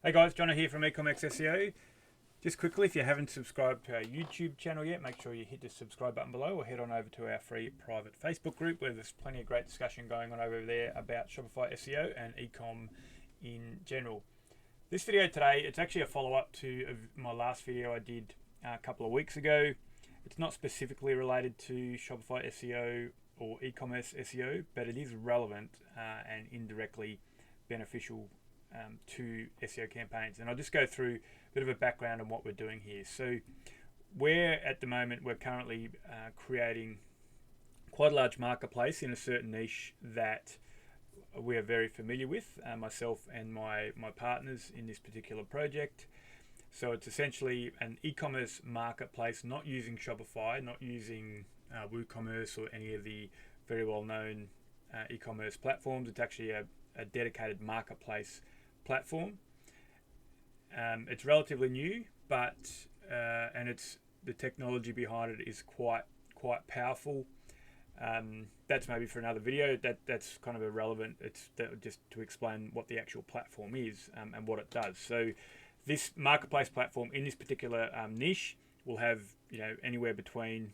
Hey guys, Jono here from Ecom SEO. Just quickly, if you haven't subscribed to our YouTube channel yet, make sure you hit the subscribe button below or head on over to our free private Facebook group where there's plenty of great discussion going on over there about Shopify SEO and Ecom in general. This video today, it's actually a follow-up to my last video I did a couple of weeks ago. It's not specifically related to Shopify SEO or e-commerce SEO, but it is relevant and indirectly beneficial to SEO campaigns. And I'll just go through a bit of a background on what we're doing here. So at the moment, we're currently creating quite a large marketplace in a certain niche that we are very familiar with, myself and my partners in this particular project. So it's essentially an e-commerce marketplace, not using Shopify, not using WooCommerce or any of the very well-known e-commerce platforms. It's actually a dedicated marketplace platform. It's relatively new, but and it's the technology behind it is quite powerful. That's maybe for another video. That's kind of irrelevant. It's just to explain what the actual platform is and what it does. So this marketplace platform in this particular niche will have anywhere between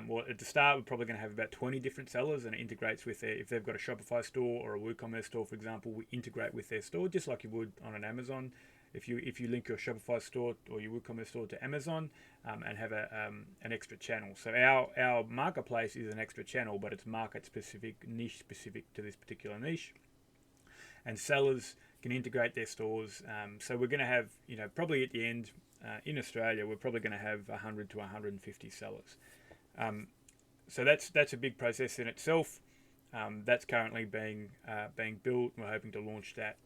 well, at the start, we're probably going to have about 20 different sellers, and it integrates with if they've got a Shopify store or a WooCommerce store, for example, we integrate with their store just like you would on an Amazon. If you link your Shopify store or your WooCommerce store to Amazon and have an extra channel. So our marketplace is an extra channel, but it's market specific, niche specific to this particular niche. And sellers can integrate their stores. So we're going to have, probably at the end in Australia, we're probably going to have 100 to 150 sellers. So that's a big process in itself. That's currently being built. We're hoping to launch that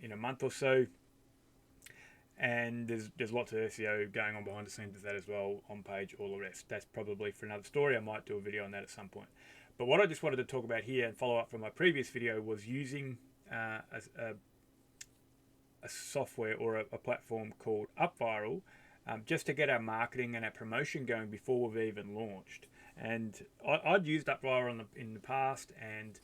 in a month or so. And there's lots of SEO going on behind the scenes with that as well, on page, all the rest. That's probably for another story. I might do a video on that at some point. But what I just wanted to talk about here and follow up from my previous video was using a software or a platform called Upviral, just to get our marketing and our promotion going before we've even launched. And I'd used Upviral in the past and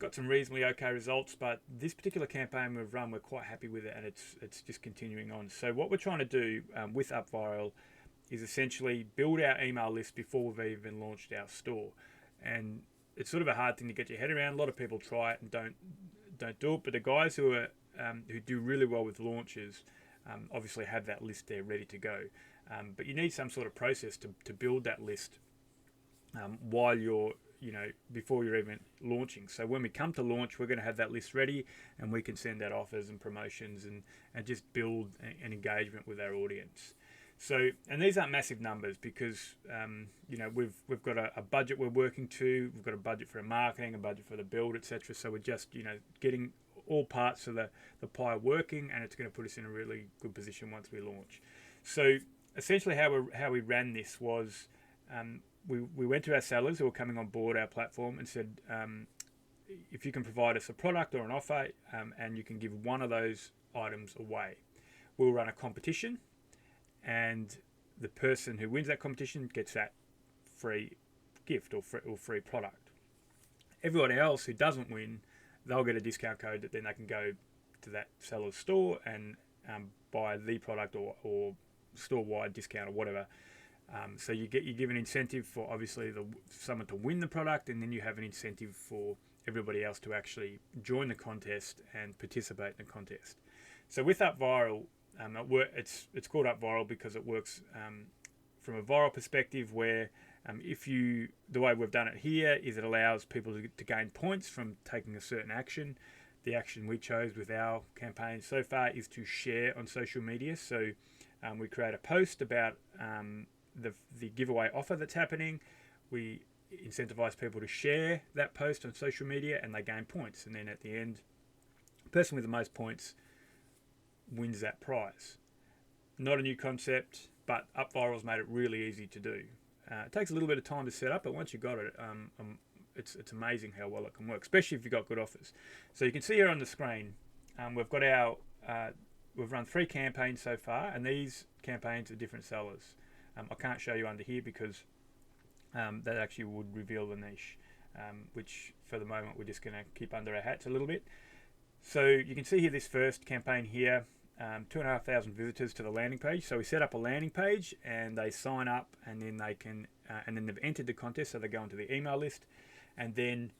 got some reasonably okay results, but this particular campaign we've run, we're quite happy with it, and it's just continuing on. So what we're trying to do with Upviral is essentially build our email list before we've even launched our store. And it's sort of a hard thing to get your head around. A lot of people try it and don't do it, but the guys who do really well with launches obviously have that list there ready to go. But you need some sort of process to build that list while you're, before you're even launching. So when we come to launch, we're going to have that list ready, and we can send out offers and promotions and just build an engagement with our audience. So, and these aren't massive numbers because, we've got a budget we're working to. We've got a budget for our marketing, a budget for the build, etc. So we're just, getting all parts of the pie working, and it's going to put us in a really good position once we launch. So essentially how we ran this was we went to our sellers who were coming on board our platform and said, if you can provide us a product or an offer and you can give one of those items away, we'll run a competition, and the person who wins that competition gets that free gift or free product. Everyone else who doesn't win, they'll get a discount code that then they can go to that seller's store and buy the product or store-wide discount or whatever. So you give an incentive for obviously someone to win the product, and then you have an incentive for everybody else to actually join the contest and participate in the contest. So with Upviral, it's called Upviral because it works from a viral perspective, where the way we've done it here is it allows people to gain points from taking a certain action. The action we chose with our campaign so far is to share on social media. So we create a post about the giveaway offer that's happening. We incentivize people to share that post on social media, and they gain points. And then at the end, the person with the most points wins that prize. Not a new concept, but Upviral's made it really easy to do. It takes a little bit of time to set up, but once you got it, it's amazing how well it can work, especially if you've got good offers. So you can see here on the screen, we've got we've run 3 campaigns so far, and these campaigns are different sellers. I can't show you under here because that actually would reveal the niche, which for the moment we're just going to keep under our hats a little bit. So you can see here this first campaign here, 2,500 visitors to the landing page. So we set up a landing page, and they sign up, and then they can, and then they've entered the contest, so they go into the email list, and then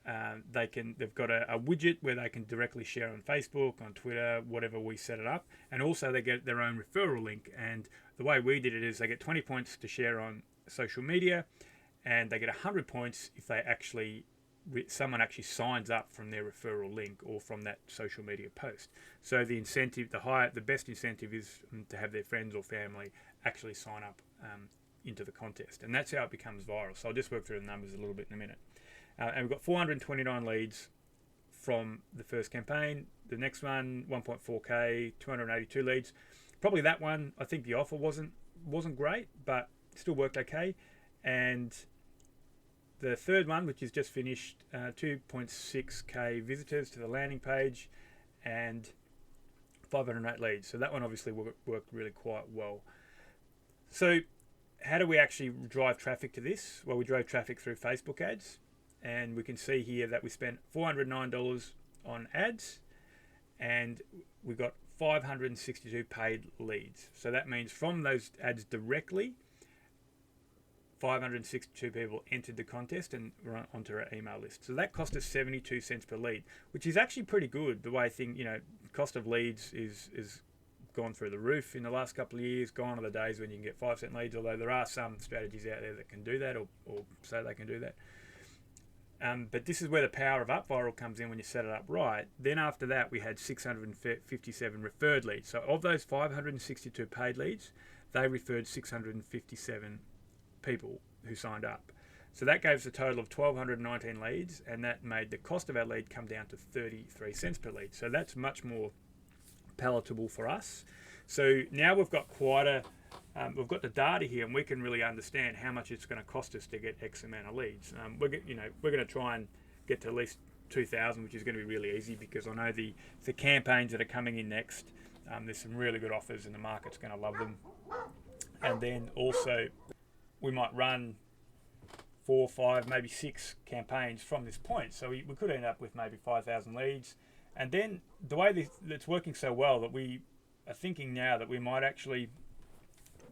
they've got a widget where they can directly share on Facebook, on Twitter, whatever we set it up, and also they get their own referral link. And the way we did it is they get 20 points to share on social media, and they get 100 points if they someone actually signs up from their referral link or from that social media post. So the incentive, the best incentive is to have their friends or family actually sign up into the contest, and that's how it becomes viral. So I'll just work through the numbers a little bit in a minute. And we've got 429 leads from the first campaign. The next one, 1.4k, 282 leads. Probably that one, I think the offer wasn't great, but still worked okay. And the third one, which is just finished, 2.6k visitors to the landing page and 508 leads. So that one obviously worked really quite well. So how do we actually drive traffic to this? Well, we drove traffic through Facebook ads. And we can see here that we spent $409 on ads, and we got 562 paid leads. So that means from those ads directly, 562 people entered the contest and were onto our email list. So that cost us 72 cents per lead, which is actually pretty good. The way cost of leads is gone through the roof in the last couple of years. Gone are the days when you can get 5-cent leads, although there are some strategies out there that can do that or say they can do that. But this is where the power of Upviral comes in when you set it up right. Then after that, we had 657 referred leads. So of those 562 paid leads, they referred 657 people who signed up. So that gave us a total of 1,219 leads, and that made the cost of our lead come down to 33 cents per lead. So that's much more palatable for us. So now we've got we've got the data here, and we can really understand how much it's going to cost us to get X amount of leads. We're going to try and get to at least 2,000, which is going to be really easy, because I know the campaigns that are coming in next, there's some really good offers, and the market's going to love them. And then also we might run 4, 5, maybe 6 campaigns from this point. So we could end up with maybe 5,000 leads. And then the way it's working so well that we are thinking now that we might actually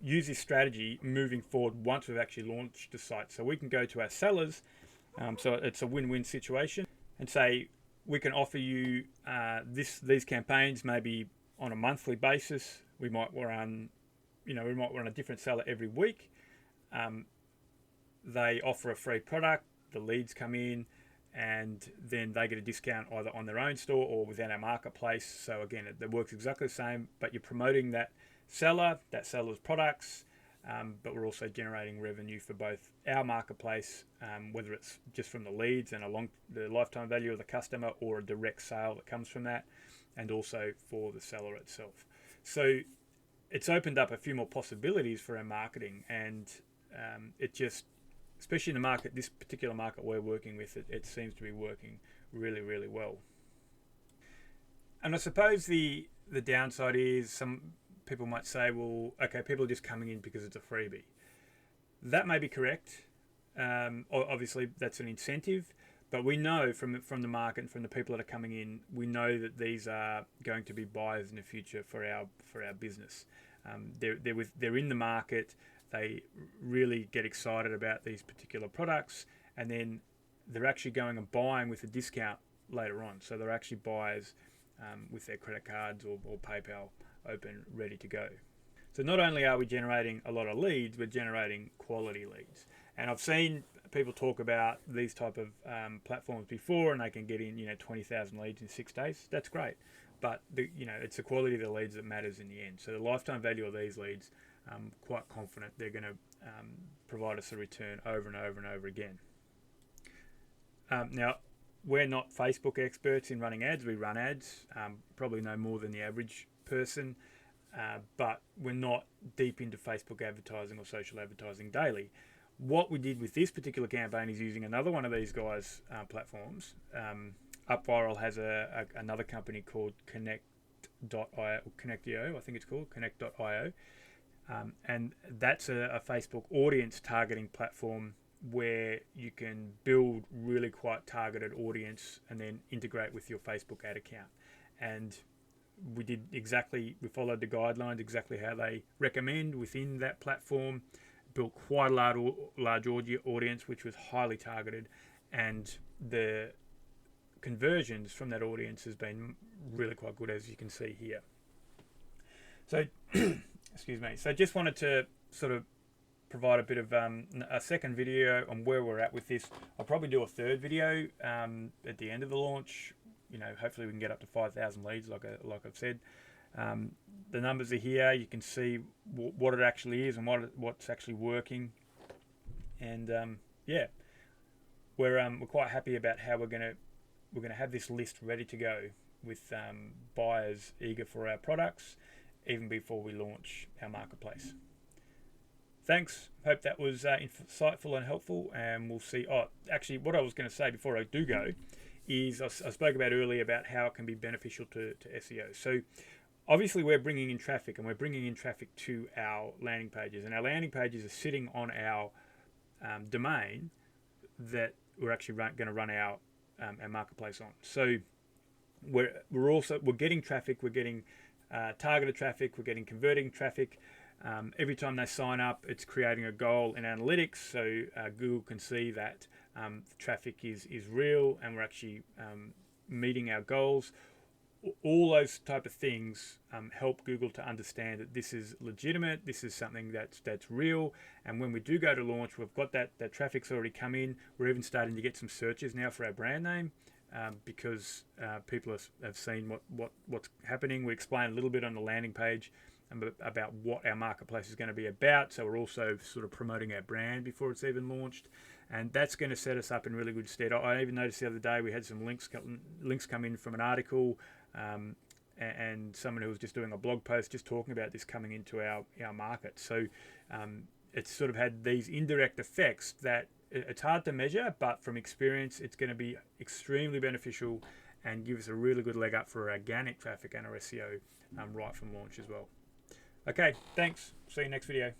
use this strategy moving forward once we've actually launched the site. So we can go to our sellers, so it's a win-win situation, and say we can offer you these campaigns maybe on a monthly basis. We might run a different seller every week. They offer a free product, the leads come in, and then they get a discount either on their own store or within our marketplace. So again, it works exactly the same, but you're promoting that seller's products, but we're also generating revenue for both our marketplace, whether it's just from the leads and the lifetime value of the customer, or a direct sale that comes from that, and also for the seller itself. So it's opened up a few more possibilities for our marketing, and it just, especially in this particular market we're working with, it seems to be working really, really well. And I suppose the downside is some people might say, well, okay, people are just coming in because it's a freebie. That may be correct. Obviously, that's an incentive, but we know from the market and from the people that are coming in, we know that these are going to be buyers in the future for our business. They're in the market. They really get excited about these particular products, and then they're actually going and buying with a discount later on. So they're actually buyers with their credit cards or PayPal open, ready to go. So not only are we generating a lot of leads, we're generating quality leads. And I've seen people talk about these type of platforms before, and they can get in 20,000 leads in 6 days. That's great, but it's the quality of the leads that matters in the end. So the lifetime value of these leads, I'm quite confident they're going to provide us a return over and over and over again. Now, we're not Facebook experts in running ads. We run ads, probably no more than the average person, but we're not deep into Facebook advertising or social advertising daily. What we did with this particular campaign is using another one of these guys' platforms. Upviral has another company called Connect.io, I think it's called, Connect.io. And that's a Facebook audience targeting platform where you can build really quite targeted audience and then integrate with your Facebook ad account. And we followed the guidelines exactly how they recommend within that platform. Built quite a large audience, which was highly targeted, and the conversions from that audience has been really quite good, as you can see here. So, excuse me. So, just wanted to sort of provide a bit of a second video on where we're at with this. I'll probably do a third video at the end of the launch. Hopefully we can get up to 5,000 leads, like I've said. The numbers are here. You can see what it actually is and what's actually working. And yeah, we're quite happy about how we're gonna have this list ready to go with buyers eager for our products even before we launch our marketplace. Thanks. Hope that was insightful and helpful. And we'll see. Oh, actually, what I was going to say before I do go is I spoke about earlier about how it can be beneficial to SEO. So obviously we're bringing in traffic, and we're bringing in traffic to our landing pages, and our landing pages are sitting on our domain that we're actually going to run our marketplace on. So we're getting traffic, we're getting targeted traffic, we're getting converting traffic. Every time they sign up, it's creating a goal in analytics, so Google can see that the traffic is real and we're actually meeting our goals. All those type of things help Google to understand that this is legitimate, this is something that's real, and when we do go to launch, we've got that traffic's already come in. We're even starting to get some searches now for our brand name because people have seen what's happening. We explain a little bit on the landing page about what our marketplace is going to be about, so we're also sort of promoting our brand before it's even launched, and that's going to set us up in really good stead. I even noticed the other day we had some links come in from an article and someone who was just doing a blog post just talking about this coming into our market. So it's sort of had these indirect effects that it's hard to measure, but from experience it's going to be extremely beneficial and give us a really good leg up for organic traffic and our SEO right from launch as well. Okay, thanks. See you next video.